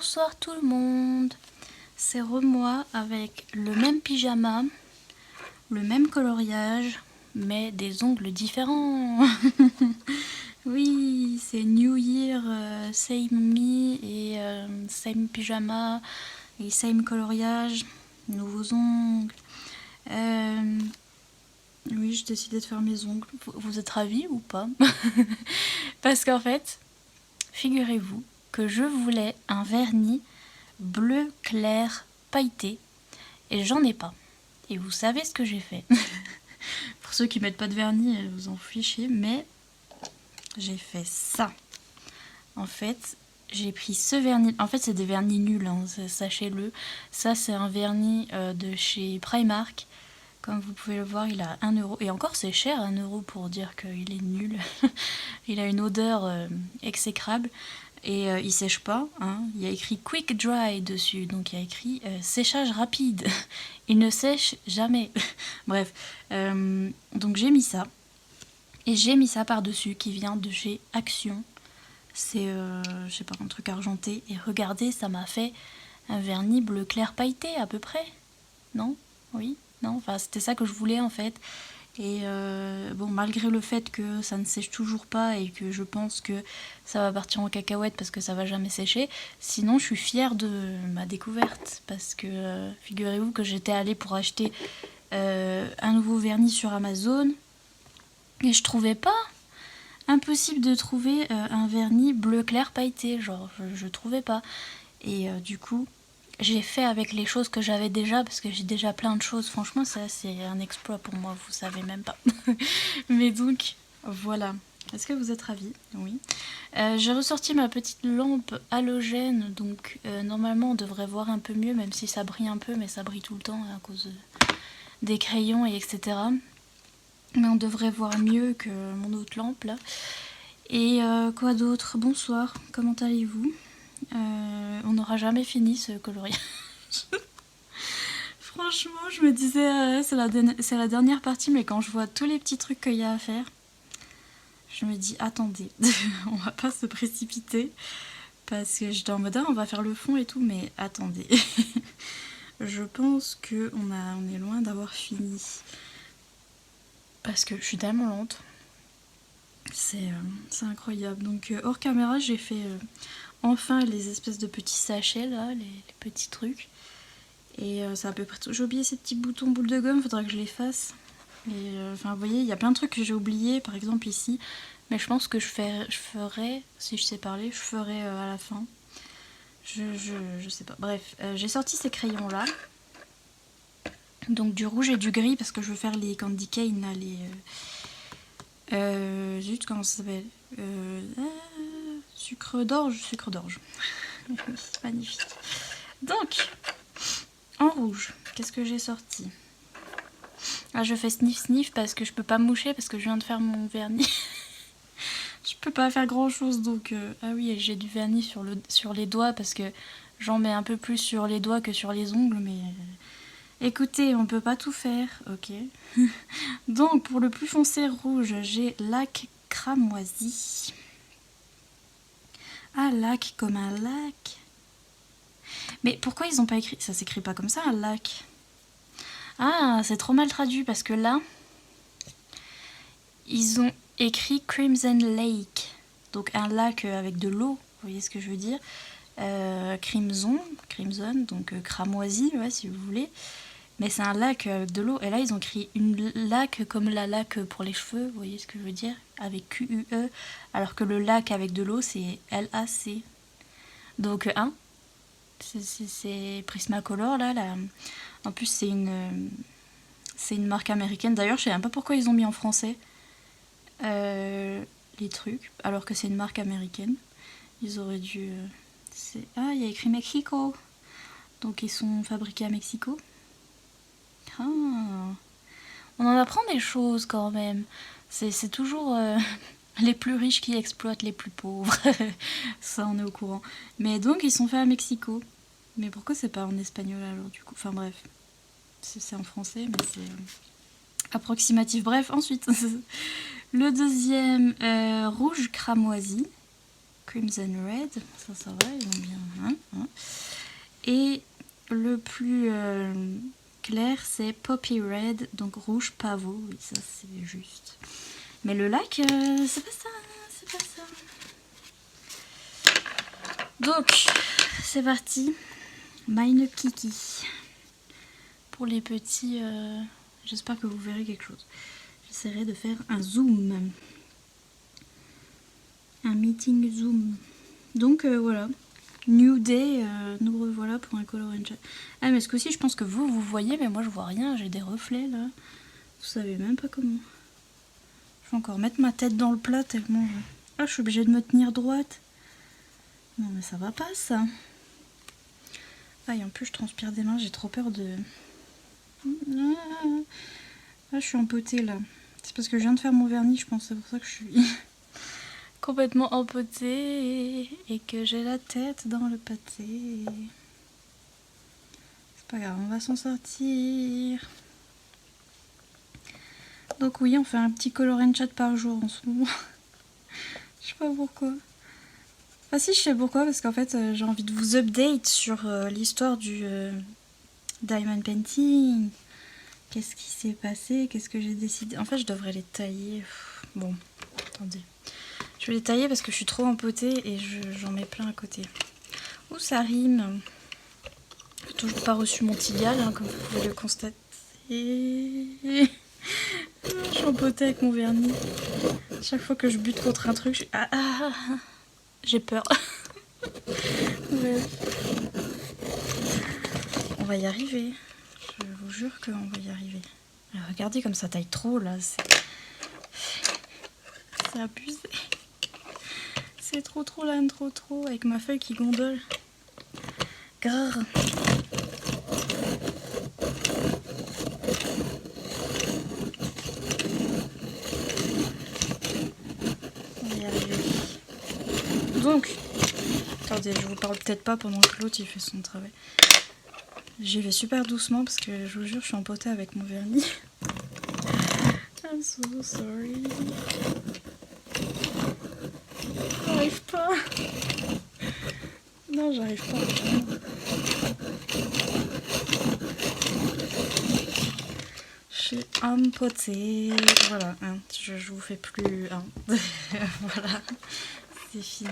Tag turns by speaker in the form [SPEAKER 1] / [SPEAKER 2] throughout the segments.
[SPEAKER 1] Bonsoir tout le monde, c'est Remois avec le même pyjama, le même coloriage, mais des ongles différents. Oui, c'est New Year, same me et same pyjama et same coloriage, nouveaux ongles. Oui, j'ai décidé de faire mes ongles. Vous êtes ravis ou pas? Parce qu'en fait, figurez-vous que je voulais un vernis bleu clair pailleté et j'en ai pas. Et vous savez ce que j'ai fait? Pour ceux qui mettent pas de vernis, vous en fichez, mais j'ai fait ça. En fait, j'ai pris ce vernis. En fait, c'est des vernis nuls, hein, sachez-le. Ça, c'est un vernis de chez Primark. Comme vous pouvez le voir, il a 1 euro. Et encore, c'est cher, 1 euro pour dire qu'il est nul. Il a une odeur exécrable. Et il sèche pas, hein. Il y a écrit quick dry dessus, donc il y a écrit séchage rapide. Il ne sèche jamais. Bref, donc j'ai mis ça. Et j'ai mis ça par-dessus qui vient de chez Action. C'est, je sais pas, un truc argenté. Et regardez, ça m'a fait un vernis bleu clair pailleté à peu près. Non? Oui? Non? Enfin, c'était ça que je voulais en fait. Et bon, malgré le fait que ça ne sèche toujours pas et que je pense que ça va partir en cacahuète parce que ça va jamais sécher, sinon je suis fière de ma découverte parce que figurez-vous que j'étais allée pour acheter un nouveau vernis sur Amazon et je trouvais pas. Impossible de trouver un vernis bleu clair pailleté, genre je trouvais pas. Et du coup, j'ai fait avec les choses que j'avais déjà, parce que j'ai déjà plein de choses. Franchement, ça, c'est un exploit pour moi, vous savez même pas. Mais donc, voilà. Est-ce que vous êtes ravis? Oui. J'ai ressorti ma petite lampe halogène, donc normalement, on devrait voir un peu mieux, même si ça brille un peu, mais ça brille tout le temps à cause des crayons et etc. Mais on devrait voir mieux que mon autre lampe, là. Et quoi d'autre? Bonsoir, comment allez-vous? On n'aura jamais fini ce coloriage. Franchement, je me disais, c'est la dernière partie, mais quand je vois tous les petits trucs qu'il y a à faire, je me dis, attendez, on va pas se précipiter, parce que j'étais en mode, on va faire le fond et tout, mais attendez. Je pense on est loin d'avoir fini. Parce que je suis tellement lente. C'est incroyable. Donc, hors caméra, j'ai fait enfin les espèces de petits sachets, là, les petits trucs. Et c'est à peu près tout. J'ai oublié ces petits boutons boules de gomme, faudra que je les fasse. Et enfin, vous voyez, il y a plein de trucs que j'ai oubliés, par exemple ici. Mais je pense que je ferai, si je sais parler, je ferai à la fin. Je sais pas. Bref, j'ai sorti ces crayons-là. Donc du rouge et du gris, parce que je veux faire les candy cane, là, les... zut, comment ça s'appelle sucre d'orge. Magnifique. Donc, en rouge, qu'est-ce que j'ai sorti? Ah, je fais sniff parce que je peux pas moucher parce que je viens de faire mon vernis. Je peux pas faire grand chose donc... Ah oui, j'ai du vernis sur les doigts parce que j'en mets un peu plus sur les doigts que sur les ongles, mais... Écoutez, on peut pas tout faire, ok. Donc, pour le plus foncé rouge, j'ai lac cramoisi. Ah, lac comme un lac. Mais pourquoi ils ont pas écrit... Ça s'écrit pas comme ça, un lac. Ah, c'est trop mal traduit parce que là, ils ont écrit Crimson Lake. Donc un lac avec de l'eau, vous voyez ce que je veux dire. Crimson, donc cramoisi, ouais, si vous voulez. Mais c'est un lac avec de l'eau. Et là, ils ont écrit une lac comme la lac pour les cheveux, vous voyez ce que je veux dire. Avec Q-U-E. Alors que le lac avec de l'eau, c'est L-A-C. Donc, c'est Prismacolor, là. En plus, c'est une marque américaine. D'ailleurs, je sais même pas pourquoi ils ont mis en français les trucs, alors que c'est une marque américaine. Ils auraient dû... Ah, il y a écrit Mexico. Donc, ils sont fabriqués à Mexico. Ah. On en apprend des choses, quand même. C'est toujours... les plus riches qui exploitent les plus pauvres. Ça, on est au courant. Mais donc, ils sont faits à Mexico. Mais pourquoi c'est pas en espagnol, alors, du coup? Enfin, bref. C'est en français, mais c'est approximatif. Bref, ensuite, le deuxième, rouge cramoisi. Crimson Red, ça va, ils ont bien... Hein. Et le plus clair, c'est Poppy Red, donc rouge pavot, oui, ça c'est juste. Mais le lac, c'est pas ça, c'est pas ça. Donc, c'est parti. Mine Kiki. Pour les petits, j'espère que vous verrez quelque chose. J'essaierai de faire un zoom. Un meeting zoom. Donc voilà. New Day, nous revoilà pour un color and chat. Ah mais ce coup-ci je pense que vous voyez, mais moi je vois rien, j'ai des reflets là. Vous savez même pas comment. Je vais encore mettre ma tête dans le plat tellement... Ah je suis obligée de me tenir droite. Non mais ça va pas ça. Ah et en plus je transpire des mains, j'ai trop peur de... Ah je suis empotée là. C'est parce que je viens de faire mon vernis, je pense, c'est pour ça que je suis... complètement empotée et que j'ai la tête dans le pâté. C'est pas grave, on va s'en sortir. Donc oui, on fait un petit color and chat par jour en ce moment. Je sais pas pourquoi. Ah si, je sais pourquoi, parce qu'en fait j'ai envie de vous update sur l'histoire du diamond painting. Qu'est-ce qui s'est passé? Qu'est-ce que j'ai décidé? En fait je devrais les tailler. Bon, attendez. Je vais les tailler parce que je suis trop empotée et j'en mets plein à côté. Ouh, ça rime. J'ai toujours pas reçu mon tigal, hein, comme vous pouvez le constater. Je suis empotée avec mon vernis. Chaque fois que je bute contre un truc, j'ai peur. Ouais. On va y arriver. Je vous jure qu'on va y arriver. Alors, regardez comme ça taille trop là. C'est abusé. C'est trop là, trop, avec ma feuille qui gondole. Grrr. On va y arriver. Donc, attendez, je vous parle peut-être pas pendant que l'autre il fait son travail. J'y vais super doucement parce que je vous jure, je suis empotée avec mon vernis. I'm so sorry. J'arrive pas. Non, j'arrive pas. Je suis empotée. Voilà, hein, je vous fais plus. Hein. Voilà, c'est fini.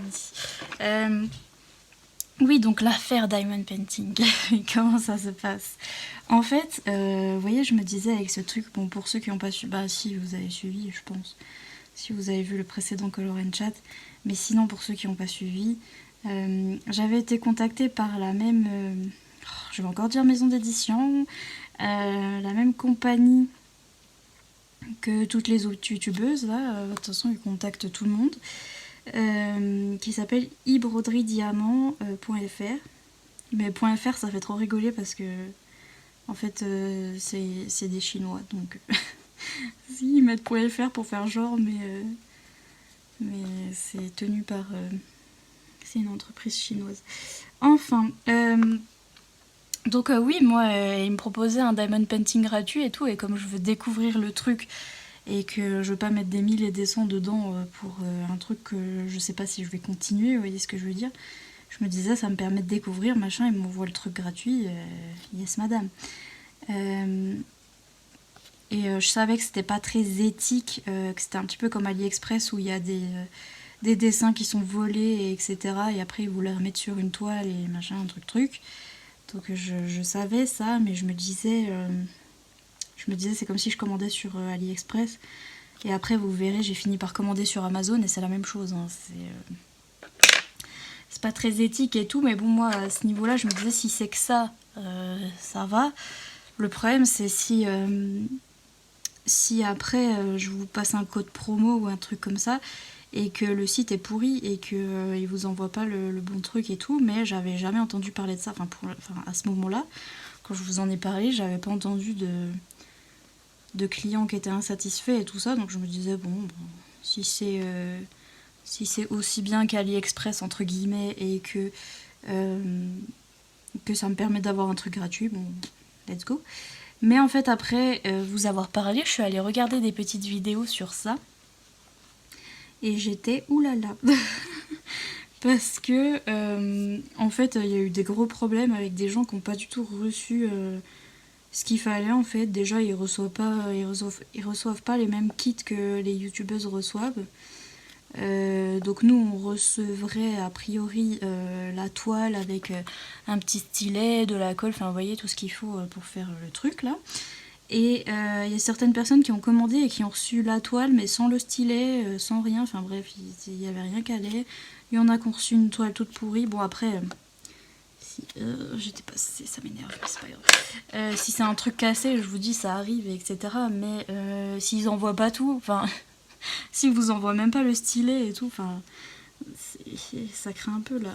[SPEAKER 1] Oui, donc l'affaire Diamond Painting. Comment ça se passe? En fait, vous voyez, je me disais avec ce truc, bon, pour ceux qui n'ont pas suivi, bah si, vous avez suivi, je pense. Si vous avez vu le précédent Color and Chat. Mais sinon, pour ceux qui n'ont pas suivi, j'avais été contactée par la même, je vais encore dire maison d'édition, la même compagnie que toutes les autres youtubeuses, là, de toute façon ils contactent tout le monde, qui s'appelle ebroderie-diamant.fr. Mais .fr ça fait trop rigoler parce que en fait c'est des Chinois, donc si ils mettent .fr pour faire genre, mais c'est tenu par... c'est une entreprise chinoise. Enfin, donc oui, moi, il me proposait un diamond painting gratuit et tout, et comme je veux découvrir le truc, et que je veux pas mettre des 1000 et des 100 dedans pour un truc que je sais pas si je vais continuer, vous voyez ce que je veux dire? Je me disais, ça me permet de découvrir, machin, il m'envoie le truc gratuit, yes madame. Et je savais que c'était pas très éthique, que c'était un petit peu comme AliExpress où il y a des dessins qui sont volés, etc. Et après ils vous les remettent sur une toile et machin, un truc. Donc je savais ça, mais je me disais c'est comme si je commandais sur AliExpress. Et après vous verrez, j'ai fini par commander sur Amazon et c'est la même chose. Hein. C'est pas très éthique et tout, mais bon, moi à ce niveau-là, je me disais si c'est que ça va. Le problème c'est si après je vous passe un code promo ou un truc comme ça et que le site est pourri et qu'il vous envoie pas le bon truc et tout, mais j'avais jamais entendu parler de ça, enfin à ce moment-là, quand je vous en ai parlé, j'avais pas entendu de clients qui étaient insatisfaits et tout ça, donc je me disais bon si c'est aussi bien qu'AliExpress entre guillemets et que ça me permet d'avoir un truc gratuit, bon let's go. Mais en fait, après vous avoir parlé, je suis allée regarder des petites vidéos sur ça. Et j'étais oulala. Parce que, en fait, il y a eu des gros problèmes avec des gens qui n'ont pas du tout reçu ce qu'il fallait, en fait. Déjà, ils reçoivent pas les mêmes kits que les youtubeuses reçoivent. Donc nous, on recevrait a priori la toile avec un petit stylet, de la colle, enfin, vous voyez, tout ce qu'il faut pour faire le truc, là. Et il y a certaines personnes qui ont commandé et qui ont reçu la toile, mais sans le stylet, sans rien. Enfin bref, il n'y avait rien qui allait. Il y en a qui ont reçu une toile toute pourrie. Bon, après, si j'étais pas, ça m'énerve, mais c'est pas grave. Si c'est un truc cassé, je vous dis, ça arrive, etc. Mais s'ils envoient pas tout, enfin, s'ils vous envoient même pas le stylet et tout, enfin, ça craint un peu là,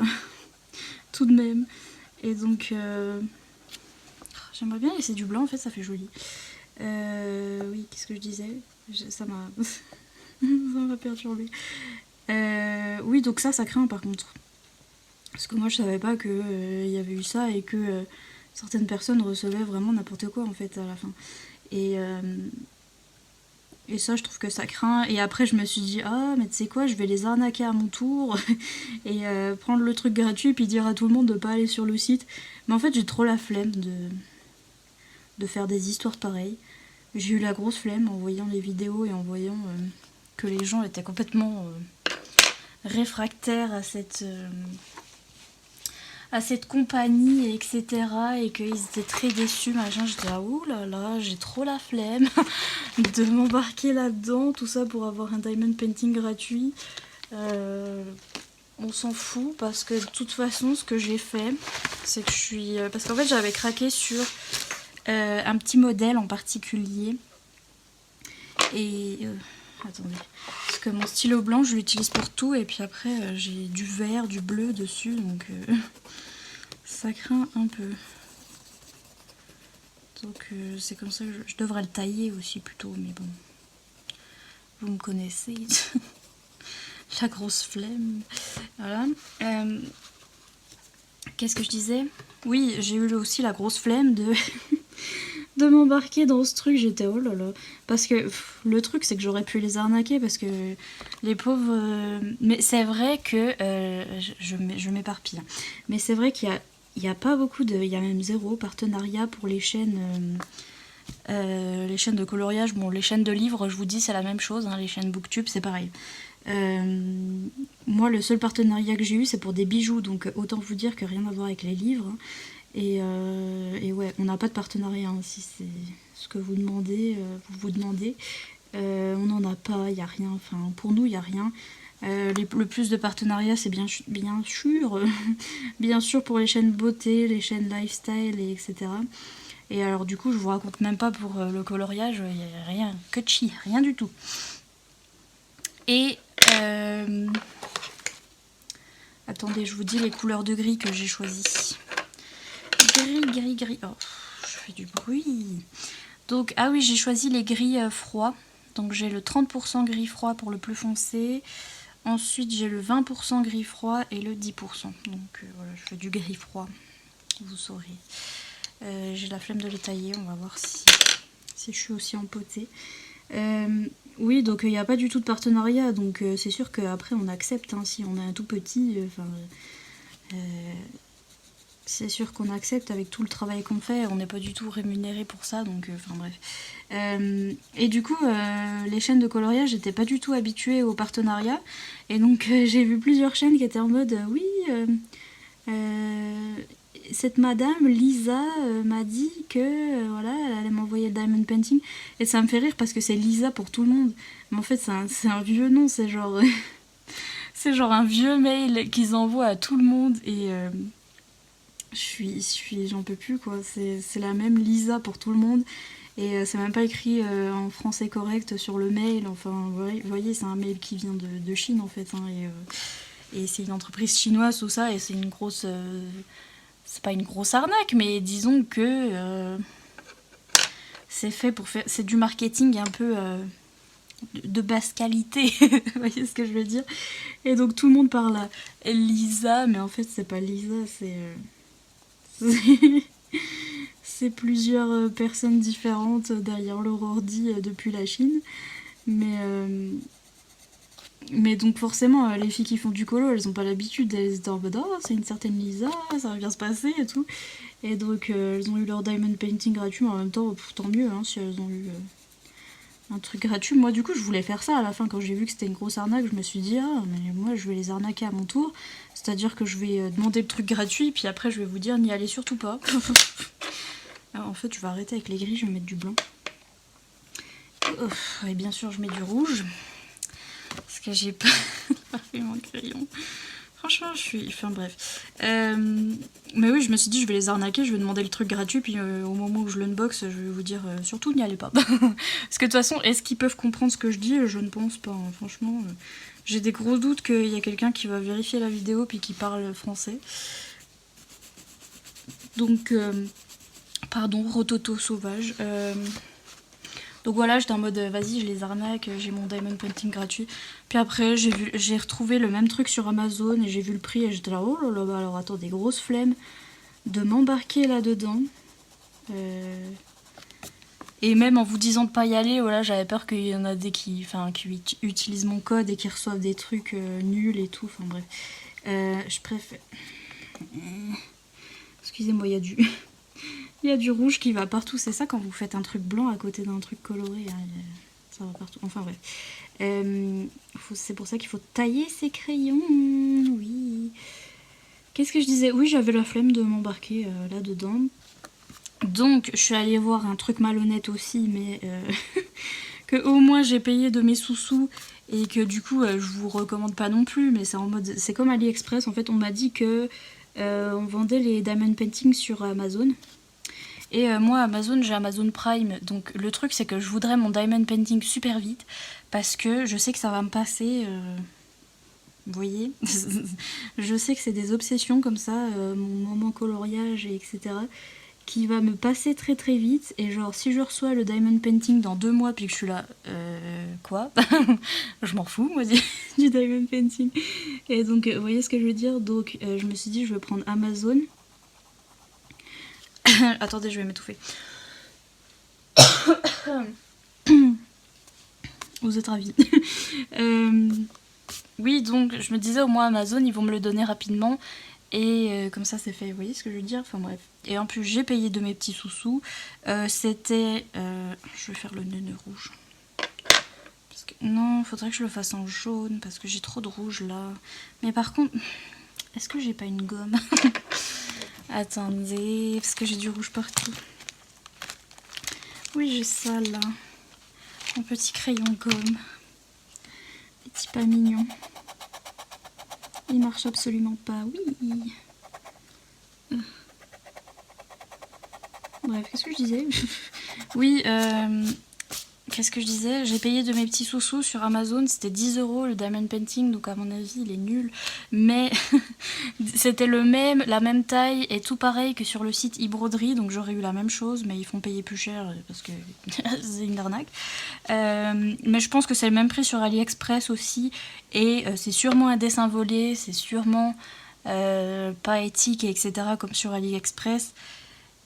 [SPEAKER 1] tout de même. Et donc, j'aimerais bien laisser du blanc, en fait, ça fait joli. Oui, qu'est-ce que je disais? Ça m'a ça m'a perturbée. Oui, donc ça craint par contre. Parce que moi je savais pas qu'il y avait eu ça et que certaines personnes recevaient vraiment n'importe quoi en fait à la fin. Et ça je trouve que ça craint. Et après je me suis dit, ah mais tu sais quoi, je vais les arnaquer à mon tour et prendre le truc gratuit et puis dire à tout le monde de pas aller sur le site. Mais en fait j'ai trop la flemme de faire des histoires pareilles. J'ai eu la grosse flemme en voyant les vidéos et en voyant que les gens étaient complètement réfractaires à cette compagnie, etc. Et qu'ils étaient très déçus, machin. J'étais là, ouh là là, j'ai trop la flemme de m'embarquer là-dedans, tout ça pour avoir un diamond painting gratuit. On s'en fout parce que de toute façon, ce que j'ai fait, c'est que je suis... parce qu'en fait, j'avais craqué sur un petit modèle en particulier. Et... attendez. Parce que mon stylo blanc, je l'utilise pour tout. Et puis après, j'ai du vert, du bleu dessus. Donc... ça craint un peu. Donc c'est comme ça que je devrais le tailler aussi plutôt, mais bon. Vous me connaissez. La grosse flemme. Voilà. Qu'est-ce que je disais? Oui, j'ai eu aussi la grosse flemme de m'embarquer dans ce truc. J'étais oh là là. Parce que le truc, c'est que j'aurais pu les arnaquer parce que les pauvres... mais c'est vrai que... je m'éparpille. Mais c'est vrai qu'il y a pas beaucoup de... Il y a même 0 partenariat pour les chaînes de coloriage. Bon, les chaînes de livres, je vous dis, c'est la même chose. Hein, les chaînes Booktube, c'est pareil. Moi, le seul partenariat que j'ai eu, c'est pour des bijoux. Donc, autant vous dire que rien à voir avec les livres. Et ouais, on n'a pas de partenariat. Hein, si c'est ce que vous demandez, vous demandez. On n'en a pas, il n'y a rien. Enfin, pour nous, il n'y a rien. Le plus de partenariats, c'est bien sûr bien sûr pour les chaînes beauté, les chaînes lifestyle, etc. Et alors du coup, je vous raconte même pas pour le coloriage, il n'y a rien, que chi, rien du tout. Et attendez, je vous dis les couleurs de gris que j'ai choisies. Gris. Oh, je fais du bruit. Donc, ah oui, j'ai choisi les gris froids. Donc j'ai le 30% gris froid pour le plus foncé. Ensuite, j'ai le 20% gris froid et le 10%. Donc voilà, je fais du gris froid. Vous saurez. J'ai la flemme de les tailler. On va voir si je suis aussi empotée. Oui, donc il n'y a pas du tout de partenariat. Donc c'est sûr qu'après, on accepte. Hein, si on est un tout petit... c'est sûr qu'on accepte avec tout le travail qu'on fait, on n'est pas du tout rémunéré pour ça, donc enfin bref. Et du coup, les chaînes de coloriage, j'étais pas du tout habituée au partenariat, et donc j'ai vu plusieurs chaînes qui étaient en mode oui, cette madame Lisa m'a dit que voilà, elle allait m'envoyer le diamond painting, et ça me fait rire parce que c'est Lisa pour tout le monde, mais en fait c'est un vieux nom, c'est genre c'est genre un vieux mail qu'ils envoient à tout le monde, et j'en peux plus quoi, c'est la même Lisa pour tout le monde et c'est même pas écrit en français correct sur le mail, enfin vous voyez c'est un mail qui vient de Chine en fait, hein, et c'est une entreprise chinoise tout ça, et c'est une grosse c'est pas une grosse arnaque, mais disons que c'est fait pour faire, c'est du marketing un peu de basse qualité, vous voyez ce que je veux dire, et donc tout le monde parle à Lisa, mais en fait c'est pas Lisa, c'est plusieurs personnes différentes derrière leur ordi depuis la Chine. Mais Mais donc forcément, les filles qui font du colo, elles ont pas l'habitude, elles étaient en mode oh, c'est une certaine Lisa, ça va bien se passer et tout. Et donc elles ont eu leur diamond painting gratuit, mais en même temps, tant mieux hein, si elles ont eu un truc gratuit. Moi du coup je voulais faire ça à la fin quand j'ai vu que c'était une grosse arnaque, je me suis dit ah mais moi je vais les arnaquer à mon tour. C'est-à-dire que je vais demander le truc gratuit, puis après je vais vous dire n'y allez surtout pas. Alors, en fait je vais arrêter avec les gris, je vais mettre du blanc. Et bien sûr je mets du rouge. Parce que j'ai pas fait mon crayon. Franchement, je suis... Enfin bref. Mais oui, je me suis dit, je vais les arnaquer, je vais demander le truc gratuit, puis au moment où je l'unbox, je vais vous dire, surtout, n'y allez pas. Parce que de toute façon, est-ce qu'ils peuvent comprendre ce que je dis? Je ne pense pas. Hein. Franchement, j'ai des gros doutes qu'il y a quelqu'un qui va vérifier la vidéo, puis qui parle français. Donc, pardon, rototo sauvage. Donc voilà, j'étais en mode vas-y, je les arnaque, j'ai mon diamond painting gratuit. Puis après, j'ai retrouvé le même truc sur Amazon et j'ai vu le prix et j'étais là, oh là là, bah alors attends, des grosses flemmes de m'embarquer là-dedans. Et même en vous disant de pas y aller, voilà, j'avais peur qu'il y en a des qui utilisent mon code et qui reçoivent des trucs nuls et tout. Enfin bref, je préfère... Excusez-moi, il y a du... Il y a du rouge qui va partout, c'est ça quand vous faites un truc blanc à côté d'un truc coloré, hein, ça va partout. Enfin bref, c'est pour ça qu'il faut tailler ses crayons, oui. Qu'est-ce que je disais? Oui, j'avais la flemme de m'embarquer là-dedans. Donc je suis allée voir un truc malhonnête aussi, mais que au moins j'ai payé de mes sous-sous et que du coup je vous recommande pas non plus, mais c'est en mode, c'est comme AliExpress en fait. On m'a dit que on vendait les diamond paintings sur Amazon. Et moi, Amazon, j'ai Amazon Prime. Donc le truc, c'est que je voudrais mon diamond painting super vite. Parce que je sais que ça va me passer... Vous voyez? Je sais que c'est des obsessions comme ça, mon moment coloriage, et etc. Qui va me passer très très vite. Et genre, si je reçois le diamond painting dans 2 mois, puis que je suis là... quoi? Je m'en fous, moi, du diamond painting. Et donc, vous voyez ce que je veux dire? Donc, je me suis dit, je vais prendre Amazon... Attendez, je vais m'étouffer. Vous êtes ravis. Oui, donc je me disais au moins Amazon, ils vont me le donner rapidement. Et comme ça, c'est fait. Vous voyez ce que je veux dire? Enfin bref. Et en plus, j'ai payé de mes petits sous-sous. C'était... je vais faire le nœud rouge. Parce que... Non, faudrait que je le fasse en jaune parce que j'ai trop de rouge là. Mais par contre, est-ce que j'ai pas une gomme? Attendez, parce que j'ai du rouge partout. Oui, j'ai ça là. Un petit crayon gomme. Petit pas mignon. Il marche absolument pas, oui. Bref, qu'est-ce que je disais? Oui, qu'est-ce que je disais? J'ai payé de mes petits sous-sous sur Amazon, c'était 10 € le diamond painting, donc à mon avis il est nul. Mais c'était la même taille et tout pareil que sur le site e-broderie, donc j'aurais eu la même chose, mais ils font payer plus cher parce que c'est une arnaque. Mais je pense que c'est le même prix sur AliExpress aussi, et c'est sûrement un dessin volé, c'est sûrement pas éthique, etc. comme sur AliExpress.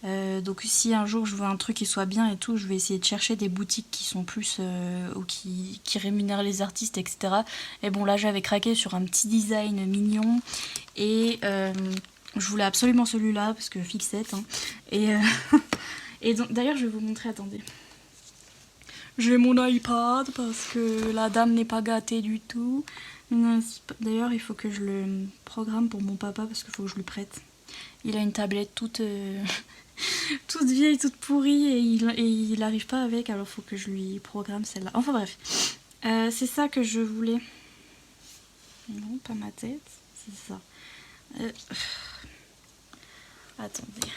[SPEAKER 1] Donc si un jour je veux un truc qui soit bien et tout, je vais essayer de chercher des boutiques qui sont plus ou qui rémunèrent les artistes, etc. Et bon, là j'avais craqué sur un petit design mignon et je voulais absolument celui-là parce que fixette hein. Et donc d'ailleurs je vais vous montrer, attendez, j'ai mon iPad parce que la dame n'est pas gâtée du tout. D'ailleurs il faut que je le programme pour mon papa parce qu'il faut que je lui prête. Il a une tablette toute toute vieille, toute pourrie et il n'arrive pas avec, alors faut que je lui programme celle-là. Enfin bref, c'est ça que je voulais. Non, pas ma tête, c'est ça. Attendez.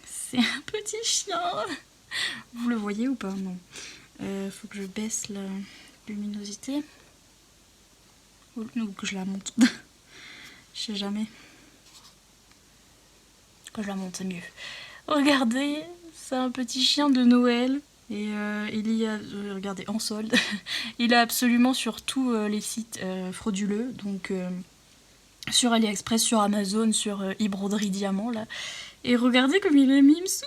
[SPEAKER 1] C'est un petit chien. Vous le voyez ou pas? Non. Faut que je baisse la luminosité. Ou que je la monte. Je sais jamais. Quand je la monte, c'est mieux. Regardez, c'est un petit chien de Noël. Et il y a, regardez, en solde. Il est absolument sur tous les sites frauduleux. Donc sur AliExpress, sur Amazon, sur e-broderie diamant là. Et regardez comme il est mimsou.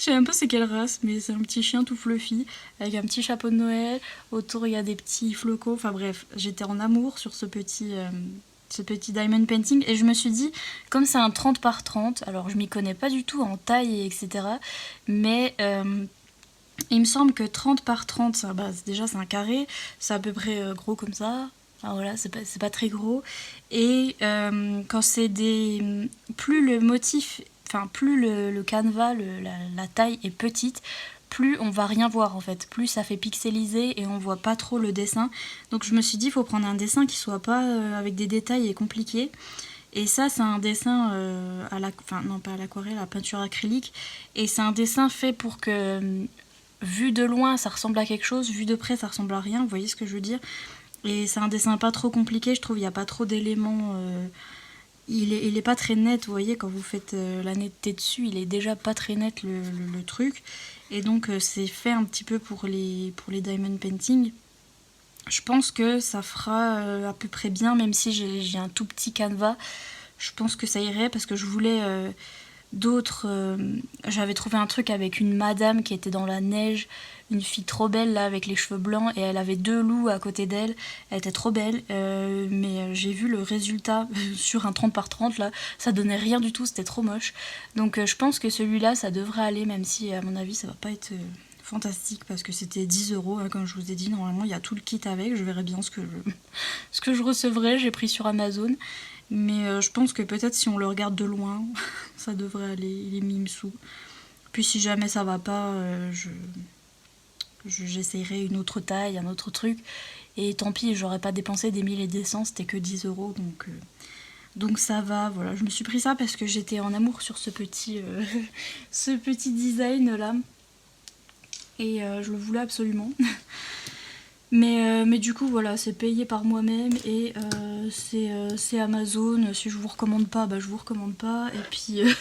[SPEAKER 1] Je sais même pas c'est quelle race, mais c'est un petit chien tout fluffy, avec un petit chapeau de Noël, autour il y a des petits flocons, enfin bref, j'étais en amour sur ce petit diamond painting, et je me suis dit, comme c'est un 30 par 30, alors je m'y connais pas du tout en taille, etc., mais il me semble que 30 par 30, ça, bah, déjà c'est un carré, c'est à peu près gros comme ça. Enfin, voilà, c'est pas très gros. Et quand c'est des... Plus le motif, enfin plus le canevas, la taille est petite, plus on va rien voir en fait. Plus ça fait pixelisé et on voit pas trop le dessin. Donc je me suis dit, il faut prendre un dessin qui soit pas avec des détails et compliqué. Et ça, c'est un dessin enfin non pas à l'aquarelle, à la peinture acrylique. Et c'est un dessin fait pour que... vu de loin, ça ressemble à quelque chose, vu de près, ça ressemble à rien, vous voyez ce que je veux dire? Et c'est un dessin pas trop compliqué, je trouve, il n'y a pas trop d'éléments. Il est pas très net, vous voyez, quand vous faites la netteté dessus, il est déjà pas très net le truc. Et donc, c'est fait un petit peu pour les diamond painting. Je pense que ça fera à peu près bien, même si j'ai un tout petit canevas. Je pense que ça irait parce que je voulais d'autres. J'avais trouvé un truc avec une madame qui était dans la neige, une fille trop belle là avec les cheveux blancs, et elle avait 2 loups à côté d'elle. Elle était trop belle, mais j'ai vu le résultat sur un 30 par 30 là, ça donnait rien du tout, c'était trop moche. Donc je pense que celui-là ça devrait aller, même si à mon avis ça va pas être fantastique parce que c'était 10 €, hein, comme je vous ai dit. Normalement il y a tout le kit avec, je verrai bien ce que je recevrai. J'ai pris sur Amazon. Mais je pense que peut-être si on le regarde de loin, ça devrait aller, il est mimsou. Puis si jamais ça va pas, j'essayerai une autre taille, un autre truc. Et tant pis, j'aurais pas dépensé des 1000 et des cents, c'était que 10 €. Donc ça va, voilà. Je me suis pris ça parce que j'étais en amour sur ce petit, ce petit design là. Et je le voulais absolument. Mais du coup voilà, c'est payé par moi-même et c'est Amazon. Si je vous recommande pas, bah je vous recommande pas. Et puis vous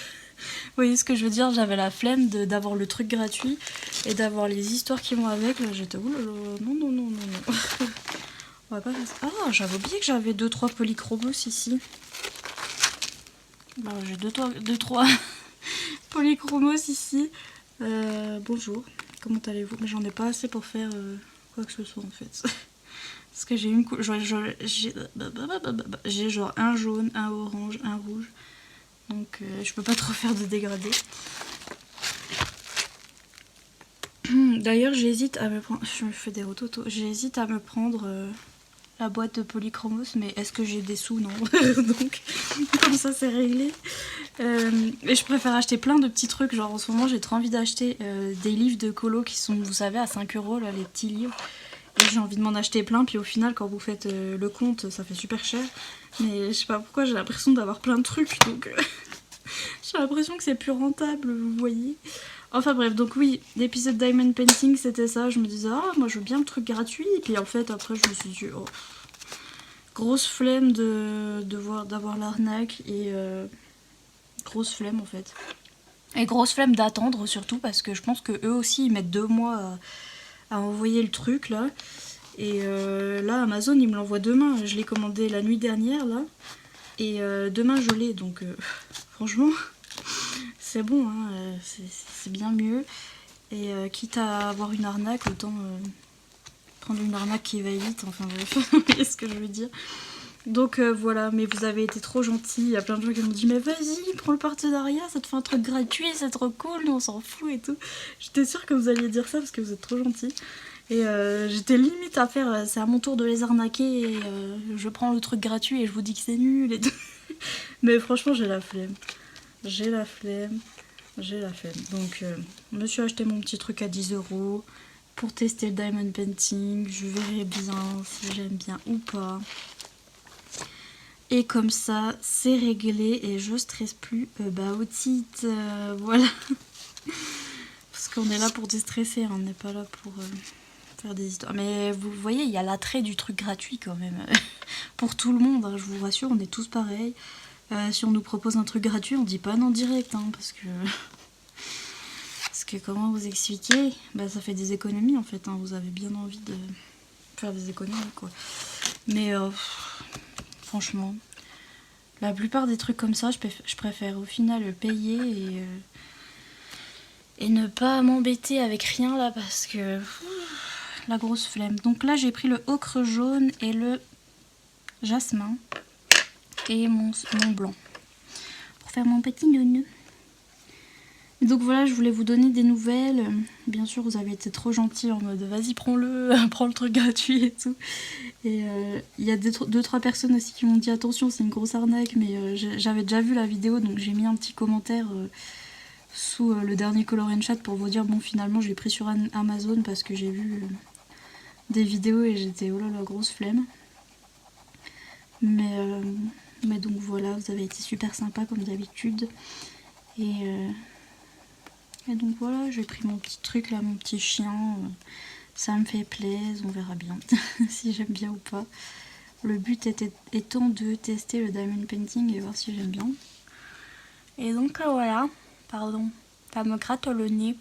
[SPEAKER 1] voyez ce que je veux dire, j'avais la flemme d'avoir le truc gratuit et d'avoir les histoires qui vont avec. Là j'étais oulala, non non non non non. On va pas faire ça. Ah, j'avais oublié que j'avais 2-3 polychromos ici. Alors j'ai 2-3 polychromos ici. Bonjour, comment allez-vous? Mais j'en ai pas assez pour faire quoi que ce soit en fait. Parce que j'ai une j'ai genre un jaune, un orange, un rouge. Donc je peux pas trop faire de dégradé. D'ailleurs j'hésite à me prendre... Je me fais des rototos. J'hésite à me prendre la boîte de polychromos, mais est-ce que j'ai des sous? Non. Donc comme ça c'est réglé. Et je préfère acheter plein de petits trucs. Genre en ce moment j'ai trop envie d'acheter des livres de colo qui sont, vous savez, à 5 € là, les petits livres. Et j'ai envie de m'en acheter plein, puis au final quand vous faites le compte ça fait super cher. Mais je sais pas pourquoi j'ai l'impression d'avoir plein de trucs, donc j'ai l'impression que c'est plus rentable, vous voyez. Enfin bref, donc oui, l'épisode Diamond Painting c'était ça. Je me disais, ah moi je veux bien le truc gratuit. Et puis en fait après je me suis dit, oh, grosse flemme d'avoir l'arnaque. Et grosse flemme en fait. Et grosse flemme d'attendre surtout, parce que je pense que eux aussi ils mettent 2 mois à envoyer le truc là. Et là Amazon il me l'envoie demain. Je l'ai commandé la nuit dernière là. Et demain je l'ai, donc franchement c'est bon, hein, c'est bien mieux. Et quitte à avoir une arnaque, autant prendre une arnaque qui va vite, enfin bref, vous voyez ce que je veux dire. Donc voilà, mais vous avez été trop gentils. Il y a plein de gens qui m'ont dit, mais vas-y, prends le partenariat, ça te fait un truc gratuit, c'est trop cool, nous on s'en fout et tout. J'étais sûre que vous alliez dire ça parce que vous êtes trop gentils. Et j'étais limite à faire, c'est à mon tour de les arnaquer et je prends le truc gratuit et je vous dis que c'est nul et tout. Mais franchement j'ai la flemme. J'ai la flemme. Donc je me suis acheté mon petit truc à 10 € pour tester le diamond painting. Je verrai bien si j'aime bien ou pas. Et comme ça, c'est réglé et je stresse plus about it. Voilà. Parce qu'on est là pour déstresser, on n'est pas là pour faire des histoires. Mais vous voyez, il y a l'attrait du truc gratuit quand même. Pour tout le monde, hein, je vous rassure, on est tous pareils. Si on nous propose un truc gratuit, on dit pas non direct, hein, parce que comment vous expliquer, bah, ça fait des économies en fait, hein, vous avez bien envie de faire des économies quoi. Mais franchement, la plupart des trucs comme ça, je préfère au final payer et ne pas m'embêter avec rien là parce que la grosse flemme. Donc là j'ai pris le ocre jaune et le jasmin et mon blanc pour faire mon petit nounou. Donc voilà, je voulais vous donner des nouvelles. Bien sûr, vous avez été trop gentils en mode vas-y, prends-le, prends le truc gratuit et tout. Et il y a 2-3 personnes aussi qui m'ont dit attention, c'est une grosse arnaque, mais j'avais déjà vu la vidéo, donc j'ai mis un petit commentaire sous le dernier Color and Chat pour vous dire bon, finalement, je l'ai pris sur Amazon parce que j'ai vu des vidéos et j'étais oh là la grosse flemme. Mais donc voilà, vous avez été super sympa comme d'habitude. Et donc voilà, j'ai pris mon petit truc là, mon petit chien. Ça me fait plaisir, on verra bien si j'aime bien ou pas. Le but étant de tester le diamond painting et voir si j'aime bien. Et donc voilà, pardon, ça me gratte le nez.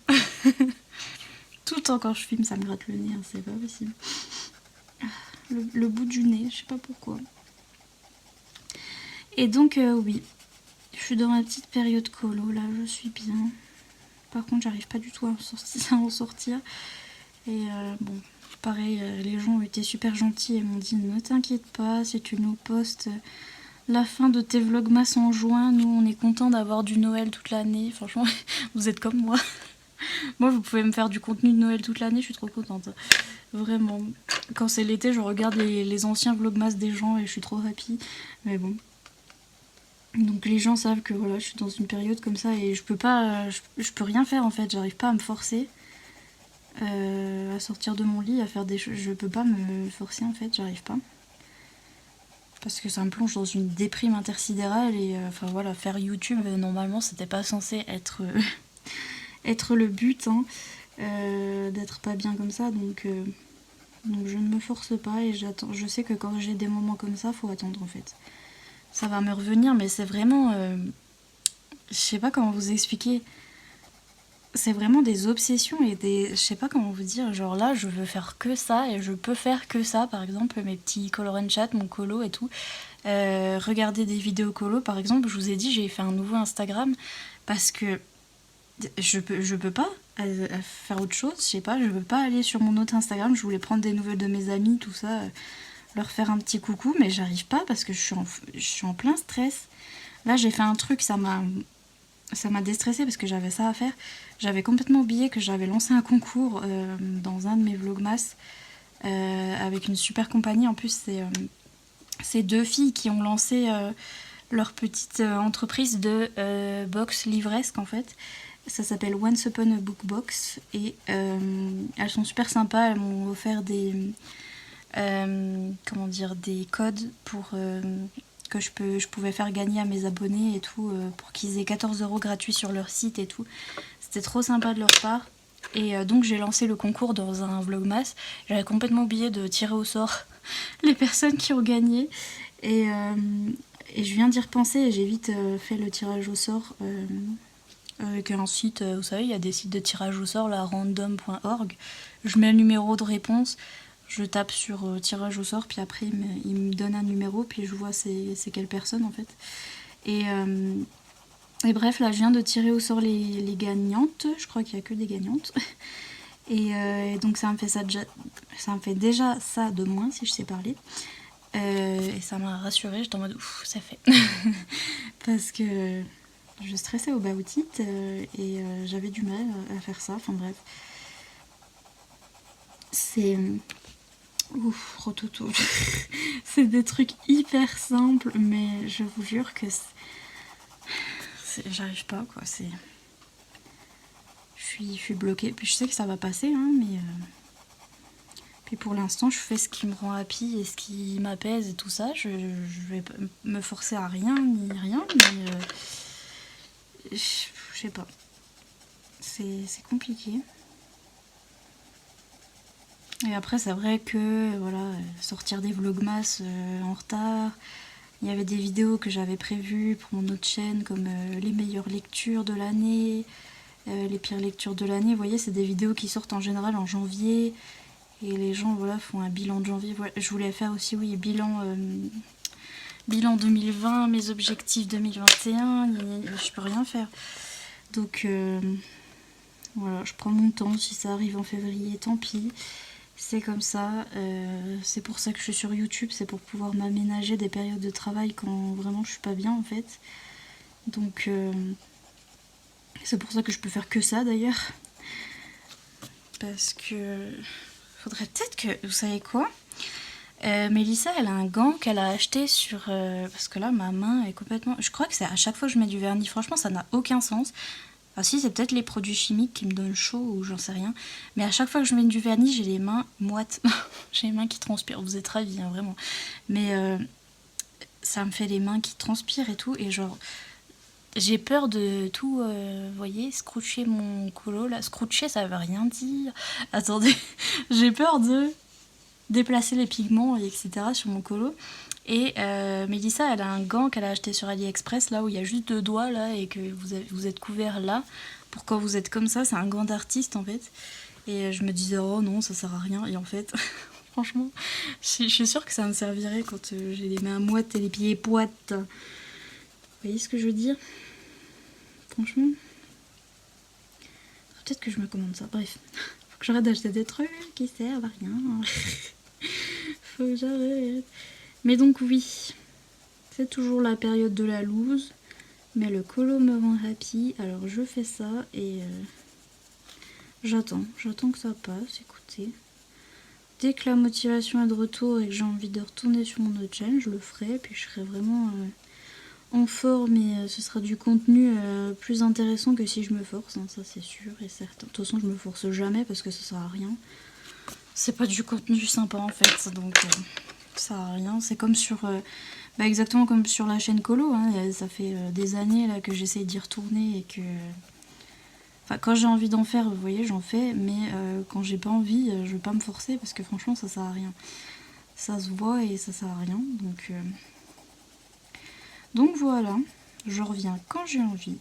[SPEAKER 1] Tout le temps quand je filme, ça me gratte le nez, hein, c'est pas possible. Le bout du nez, je sais pas pourquoi. Et donc oui, je suis dans ma petite période colo, là je suis bien. Par contre j'arrive pas du tout à en sortir. Et bon, pareil, les gens ont été super gentils et m'ont dit ne t'inquiète pas, si tu nous postes la fin de tes vlogmas en juin, nous on est content d'avoir du Noël toute l'année. Franchement, vous êtes comme moi. Moi vous pouvez me faire du contenu de Noël toute l'année, je suis trop contente. Vraiment. Quand c'est l'été, je regarde les anciens vlogmas des gens et je suis trop happy. Mais bon. Donc les gens savent que voilà, je suis dans une période comme ça et je peux rien faire en fait, j'arrive pas à me forcer à sortir de mon lit, à faire des choses. Je peux pas me forcer en fait, j'arrive pas. Parce que ça me plonge dans une déprime intersidérale et enfin voilà, faire YouTube normalement c'était pas censé être, être le but, hein, d'être pas bien comme ça, donc je ne me force pas et j'attends. Je sais que quand j'ai des moments comme ça, faut attendre en fait. Ça va me revenir, mais c'est vraiment... je sais pas comment vous expliquer. C'est vraiment des obsessions et des... Je sais pas comment vous dire. Genre là, je veux faire que ça et je peux faire que ça. Par exemple, mes petits color and chat, mon colo et tout. Regarder des vidéos colo, par exemple. Je vous ai dit, j'ai fait un nouveau Instagram parce que je peux pas faire autre chose. Je sais pas, je peux pas aller sur mon autre Instagram. Je voulais prendre des nouvelles de mes amis, tout ça. Leur faire un petit coucou, mais j'arrive pas parce que je suis en plein stress. Là j'ai fait un truc, ça m'a déstressée parce que j'avais ça à faire. J'avais complètement oublié que j'avais lancé un concours dans un de mes vlogmas avec une super compagnie. En plus c'est 2 filles qui ont lancé leur petite entreprise de box livresque en fait. Ça s'appelle Once Upon a Book Box et elles sont super sympas. Elles m'ont offert des des codes pour que je pouvais faire gagner à mes abonnés et tout, pour qu'ils aient 14 € gratuits sur leur site et tout. C'était trop sympa de leur part. Et donc j'ai lancé le concours dans un vlogmas. J'avais complètement oublié de tirer au sort les personnes qui ont gagné. Et je viens d'y repenser et j'ai vite fait le tirage au sort avec un site, vous savez, il y a des sites de tirage au sort, là, random.org. Je mets le numéro de réponse. Je tape sur tirage au sort, puis après il me donne un numéro, puis je vois c'est quelle personne en fait. Et bref, là je viens de tirer au sort les gagnantes, je crois qu'il n'y a que des gagnantes. Et donc ça me fait déjà ça de moins si je sais parler. Et ça m'a rassurée, j'étais en mode ouf, c'est fait. Parce que je stressais au about it et j'avais du mal à faire ça, enfin bref. C'est... Ouf, rototo. C'est des trucs hyper simples, mais je vous jure que j'arrive pas, quoi. Je suis bloquée. Puis je sais que ça va passer, hein, mais... Puis pour l'instant, je fais ce qui me rend happy et ce qui m'apaise et tout ça. Je vais pas me forcer à rien, ni rien, mais... je sais pas. C'est compliqué. Et après c'est vrai que voilà, sortir des vlogmas en retard, il y avait des vidéos que j'avais prévues pour mon autre chaîne comme les meilleures lectures de l'année, les pires lectures de l'année. Vous voyez, c'est des vidéos qui sortent en général en janvier et les gens voilà, font un bilan de janvier. Voilà. Je voulais faire aussi bilan 2020, mes objectifs 2021, je peux rien faire. Donc Voilà, je prends mon temps. Si ça arrive en février, tant pis. C'est comme ça. C'est pour ça que je suis sur YouTube. C'est pour pouvoir m'aménager des périodes de travail quand vraiment je suis pas bien en fait. Donc c'est pour ça que je peux faire que ça d'ailleurs. Parce que faudrait peut-être que... Vous savez quoi, Mélissa, elle a un gant qu'elle a acheté sur... parce que là, ma main est complètement... Je crois que c'est à chaque fois que je mets du vernis. Franchement, ça n'a aucun sens. Enfin si, c'est peut-être les produits chimiques qui me donnent chaud ou j'en sais rien. Mais à chaque fois que je mets du vernis, j'ai les mains moites. J'ai les mains qui transpirent. Vous êtes ravis, hein, vraiment. Mais ça me fait les mains qui transpirent et tout. Et genre... J'ai peur de tout, vous voyez, scruncher mon colo. Là, scruncher, ça veut rien dire. Attendez, j'ai peur de déplacer les pigments, etc. sur mon colo. Et Mélissa, elle a un gant qu'elle a acheté sur AliExpress, là où il y a juste 2 doigts, là, et que vous êtes couvert là. Pour quand vous êtes comme ça, c'est un gant d'artiste, en fait. Et je me disais, oh non, ça sert à rien. Et en fait, franchement, je suis sûre que ça me servirait quand j'ai les mains moites et les pieds poites. Vous voyez ce que je veux dire? Franchement, peut-être que je me commande ça. Bref, faut que j'arrête d'acheter des trucs qui servent à rien. Faut que j'arrête. Mais donc oui, c'est toujours la période de la loose. Mais le colo me rend happy. Alors je fais ça et j'attends que ça passe. Écoutez, dès que la motivation est de retour et que j'ai envie de retourner sur mon autre chaîne, je le ferai. Puis je serai vraiment... en forme et ce sera du contenu plus intéressant que si je me force, hein, ça c'est sûr et certain. De toute façon je me force jamais parce que ça sert à rien. C'est pas du contenu sympa en fait, donc ça sert à rien. C'est comme sur... exactement comme sur la chaîne Colo, hein, ça fait des années là que j'essaye d'y retourner et que... Enfin quand j'ai envie d'en faire, vous voyez, j'en fais, mais quand j'ai pas envie, je vais pas me forcer parce que franchement ça sert à rien. Ça se voit et ça sert à rien, donc voilà, je reviens quand j'ai envie.